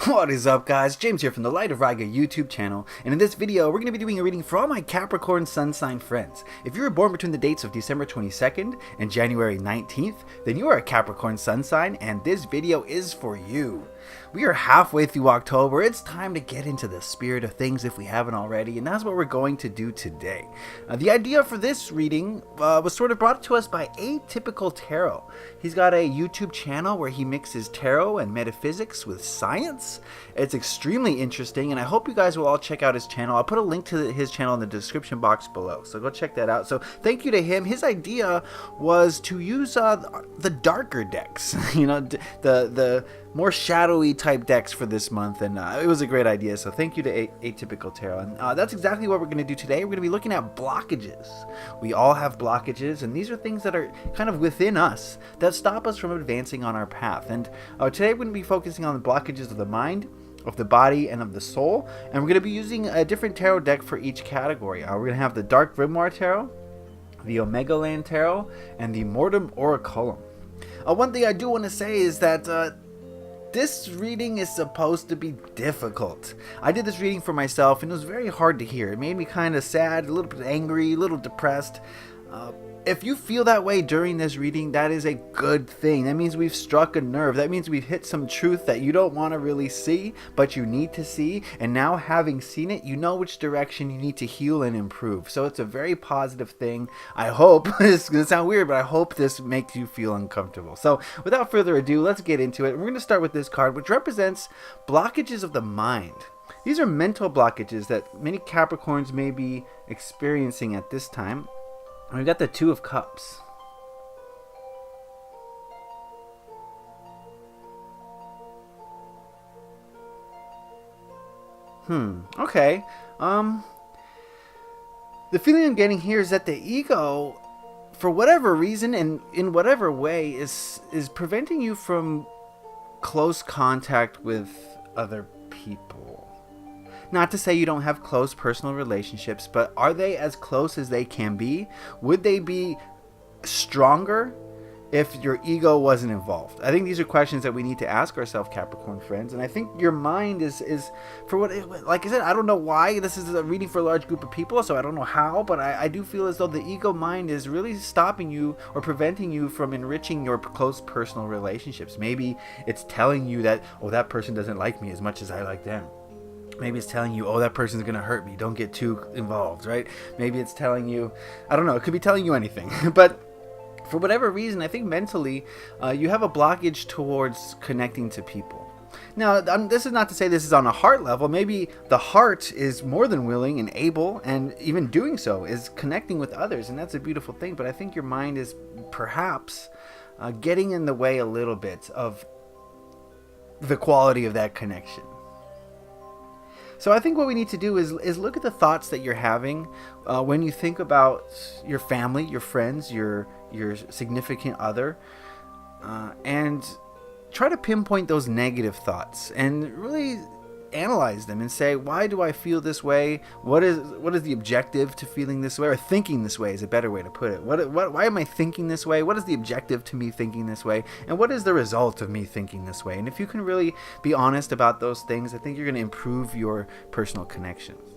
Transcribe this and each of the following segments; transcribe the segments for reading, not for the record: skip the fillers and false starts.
What is up, guys? James here from the Light of Riga YouTube channel, and in this video we're going to be doing a reading for all my Capricorn sun sign friends. If you were born between the dates of December 22nd and January 19th, then you are a Capricorn sun sign, and this video is for you. We are halfway through October. It's time to get into the spirit of things if we haven't already, and that's what we're going to do today. The idea for this reading was sort of brought to us by Atypical Tarot. He's got a YouTube channel where he mixes tarot and metaphysics with science. It's extremely interesting, and I hope you guys will all check out his channel. I'll put a link to his channel in the description box below, so go check that out. So thank you to him. His idea was to use the darker decks, the more shadowy type decks for this month, and it was a great idea, so thank you to Atypical Tarot. And that's exactly what we're going to do today. We're going to be looking at blockages. We all have blockages, and these are things that are kind of within us that stop us from advancing on our path. And today we're going to be focusing on the blockages of the mind, of the body, and of the soul, and we're going to be using a different tarot deck for each category. We're going to have the Dark Grimoire Tarot, the Omega Land Tarot, and the Mortem Oraculum. One thing I do want to say is that this reading is supposed to be difficult. I did this reading for myself, and it was very hard to hear. It made me kind of sad, a little bit angry, a little depressed. If you feel that way during this reading, that is a good thing. That means we've struck a nerve. That means we've hit some truth that you don't want to really see, but you need to see. And now, having seen it, you know which direction you need to heal and improve. So it's a very positive thing. I hope, it's going to sound weird, but I hope this makes you feel uncomfortable. So without further ado, let's get into it. We're going to start with this card, which represents blockages of the mind. These are mental blockages that many Capricorns may be experiencing at this time. And we've got the Two of Cups. Okay. The feeling I'm getting here is that the ego, for whatever reason and in whatever way, is preventing you from close contact with other people. Not to say you don't have close personal relationships, but are they as close as they can be? Would they be stronger if your ego wasn't involved? I think these are questions that we need to ask ourselves, Capricorn friends. And I think your mind is for what, like I said, I don't know why. This is a reading for a large group of people, so I don't know how, but I do feel as though the ego mind is really stopping you or preventing you from enriching your close personal relationships. Maybe it's telling you that, oh, that person doesn't like me as much as I like them. Maybe it's telling you, oh, that person's going to hurt me. Don't get too involved, right? Maybe it's telling you, I don't know, it could be telling you anything. But for whatever reason, I think mentally, you have a blockage towards connecting to people. Now, this is not to say this is on a heart level. Maybe the heart is more than willing and able, and even doing so is connecting with others, and that's a beautiful thing. But I think your mind is perhaps getting in the way a little bit of the quality of that connection. So I think what we need to do is look at the thoughts that you're having when you think about your family, your friends, your significant other, and try to pinpoint those negative thoughts and really analyze them and say, why do I feel this way? What is the objective to feeling this way, or thinking this way is a better way to put it. Why am I thinking this way? What is the objective to me thinking this way? And what is the result of me thinking this way? And if you can really be honest about those things, I think you're going to improve your personal connections.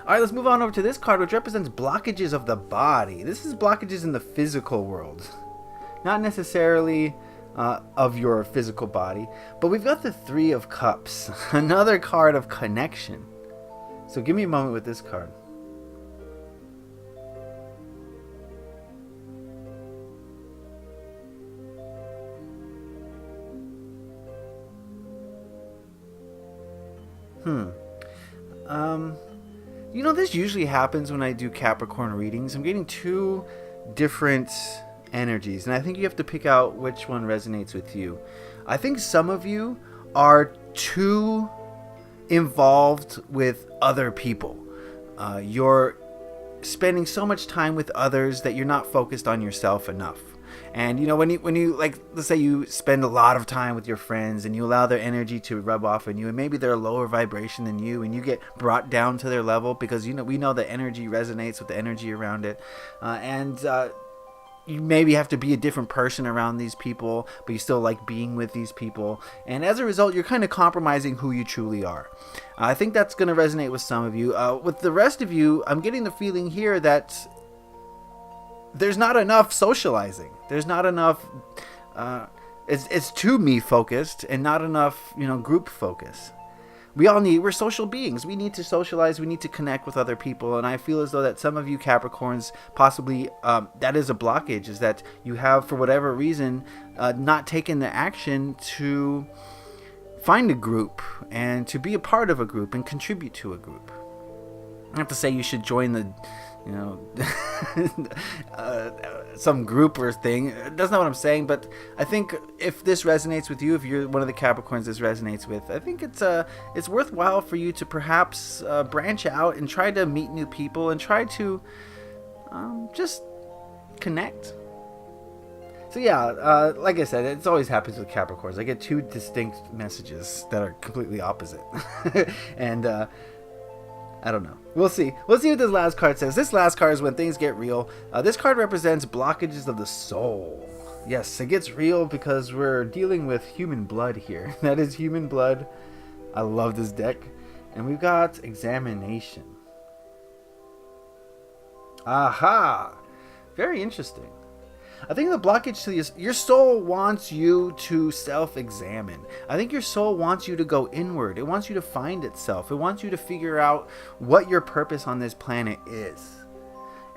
All right, let's move on over to this card, which represents blockages of the body. This is blockages in the physical world, not necessarily of your physical body, but we've got the Three of Cups, another card of connection. So give me a moment with this card. This usually happens when I do Capricorn readings. I'm getting two different energies, and I think you have to pick out which one resonates with you. I think some of you are too involved with other people. You're spending so much time with others that you're not focused on yourself enough. And when you like, let's say you spend a lot of time with your friends and you allow their energy to rub off on you, and maybe they're a lower vibration than you, and you get brought down to their level because we know that energy resonates with the energy around it, and you maybe have to be a different person around these people, but you still like being with these people. And as a result, you're kind of compromising who you truly are. I think that's going to resonate with some of you. With the rest of you, I'm getting the feeling here that there's not enough socializing. There's not enough... it's too me focused and not enough, group focus. We're social beings. We need to socialize. We need to connect with other people. And I feel as though that some of you Capricorns, possibly that is a blockage, is that you have, for whatever reason, not taken the action to find a group and to be a part of a group and contribute to a group. I have to say you should join the, some group or thing. That's not what I'm saying, but I think if this resonates with you, if you're one of the Capricorns this resonates with, I think it's worthwhile for you to perhaps branch out and try to meet new people and try to just connect. So yeah, like I said, it always happens with Capricorns. I get two distinct messages that are completely opposite. And I don't know. We'll see. We'll see what this last card says. This last card is when things get real. This card represents blockages of the soul. Yes, it gets real because we're dealing with human blood here. That is human blood. I love this deck. And we've got examination. Aha! Very interesting. I think the blockage to your soul wants you to self-examine. I think your soul wants you to go inward. It wants you to find itself. It wants you to figure out what your purpose on this planet is.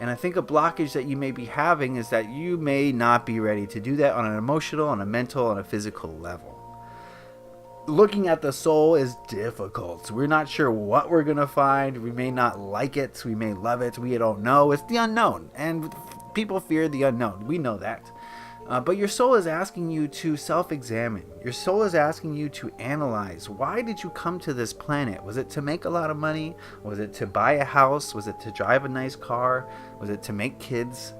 And I think a blockage that you may be having is that you may not be ready to do that on an emotional, on a mental, on a physical level. Looking at the soul is difficult. We're not sure what we're going to find. We may not like it. We may love it. We don't know. It's the unknown. And people fear the unknown. We know that. But your soul is asking you to self-examine. Your soul is asking you to analyze. Why did you come to this planet? Was it to make a lot of money? Was it to buy a house? Was it to drive a nice car? Was it to make kids?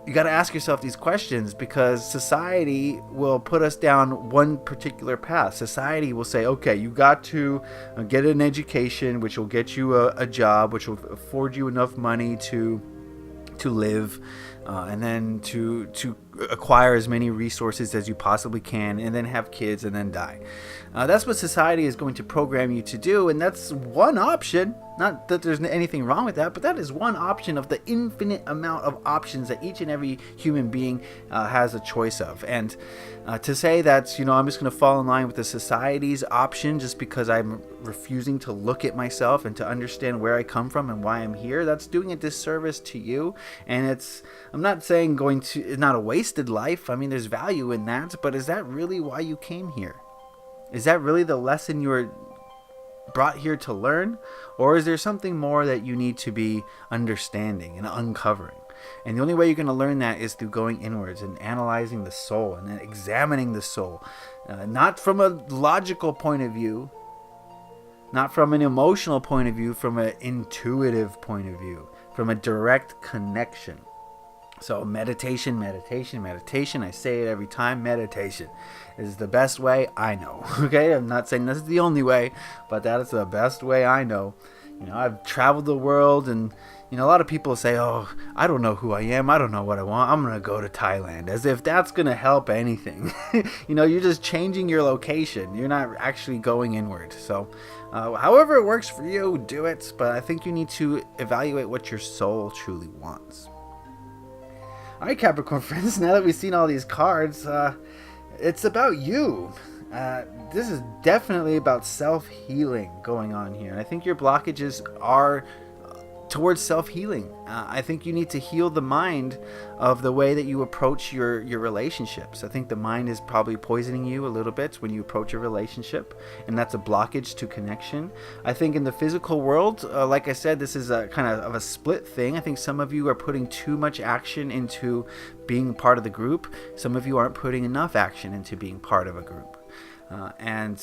You got to ask yourself these questions because society will put us down one particular path. Society will say, okay, you got to get an education, which will get you a job, which will afford you enough money to live, and then to acquire as many resources as you possibly can, and then have kids and then die. That's what society is going to program you to do, and that's one option. Not that there's anything wrong with that, but that is one option of the infinite amount of options that each and every human being has a choice of. And to say that, I'm just going to fall in line with the society's option just because I'm refusing to look at myself and to understand where I come from and why I'm here, that's doing a disservice to you. And I'm not saying it's not a wasted life. I mean, there's value in that, but is that really why you came here? Is that really the lesson you were brought here to learn? Or is there something more that you need to be understanding and uncovering? And the only way you're going to learn that is through going inwards and analyzing the soul and then examining the soul. Not from a logical point of view, not from an emotional point of view, from an intuitive point of view, from a direct connection. So meditation. I say it every time. Meditation is the best way I know. Okay, I'm not saying this is the only way, but that is the best way I know. I've traveled the world, and a lot of people say, "Oh, I don't know who I am. I don't know what I want. I'm gonna go to Thailand," as if that's gonna help anything. You're just changing your location. You're not actually going inward. So, however it works for you, do it. But I think you need to evaluate what your soul truly wants. All right, Capricorn friends, now that we've seen all these cards, it's about you. This is definitely about self-healing going on here. And I think your blockages are towards self-healing. I think you need to heal the mind of the way that you approach your relationships. I think the mind is probably poisoning you a little bit when you approach a relationship, and that's a blockage to connection. I think in the physical world, like I said, this is a kind of a split thing. I think some of you are putting too much action into being part of the group. Some of you aren't putting enough action into being part of a group. And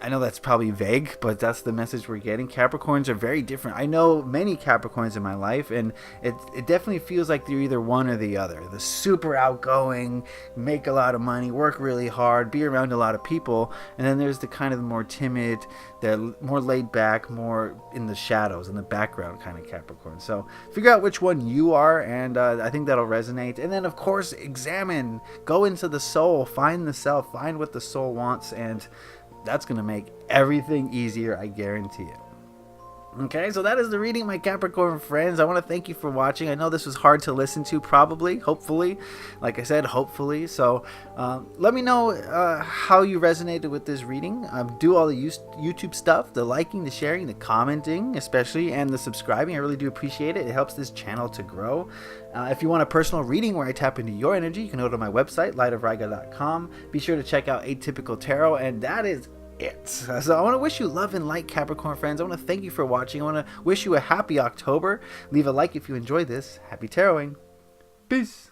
I know that's probably vague, but that's the message we're getting. Capricorns are very different. I know many Capricorns in my life, and it definitely feels like they're either one or the other. The super outgoing, make a lot of money, work really hard, be around a lot of people, and then there's the kind of more timid, they're more laid back, more in the shadows, in the background kind of Capricorn. So figure out which one you are, and I think that'll resonate. And then, of course, examine, go into the soul, find the self, find what the soul wants, and that's going to make everything easier, I guarantee it. Okay, so that is the reading, my Capricorn friends. I want to thank you for watching. I know this was hard to listen to, probably, hopefully. Like I said, hopefully. So let me know how you resonated with this reading. Do all the YouTube stuff, the liking, the sharing, the commenting, especially, and the subscribing. I really do appreciate it. It helps this channel to grow. If you want a personal reading where I tap into your energy, you can go to my website, lightofriga.com. Be sure to check out Atypical Tarot, and that is it. So I want to wish you love and light, Capricorn friends. I want to thank you for watching. I want to wish you a happy October. Leave a like if you enjoyed this. Happy taroting. Peace.